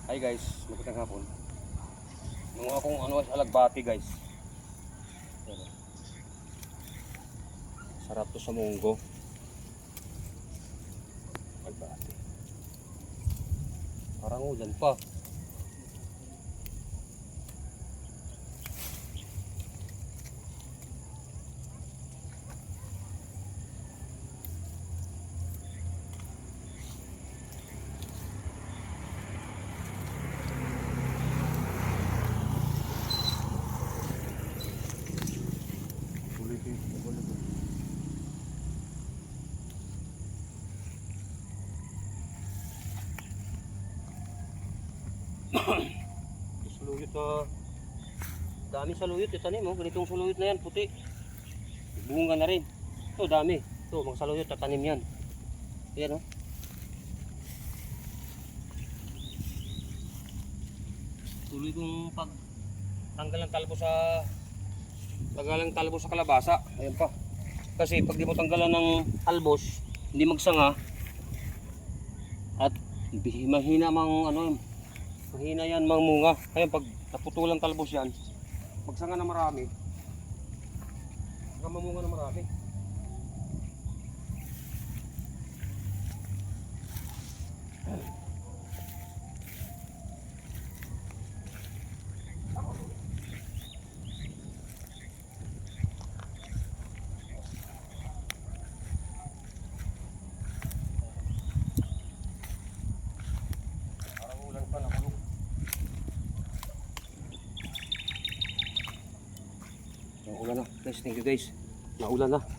Hi guys, magandang hapon. Nung akong sa alagbati guys. Ayan, oh. Sarap to sa munggo. Alagbati. Parang ulan pa. Saluyot na dami saluyot itanim mo, ganitong saluyot na yan puti, bunga na rin ito, dami ito, mga saluyot tatanim yan. Ayan o, tuloy kong pag tanggal ng talbo sa kalabasa. Ayan pa, kasi pag di mo tanggalan ng talbos hindi magsanga at mahina mahina yan mga munga. Kaya pag naputulang talbos yan, magsanga na marami, mamunga na marami. Parang ulan pa na. Naulan na guys, thank you guys. Naulan na.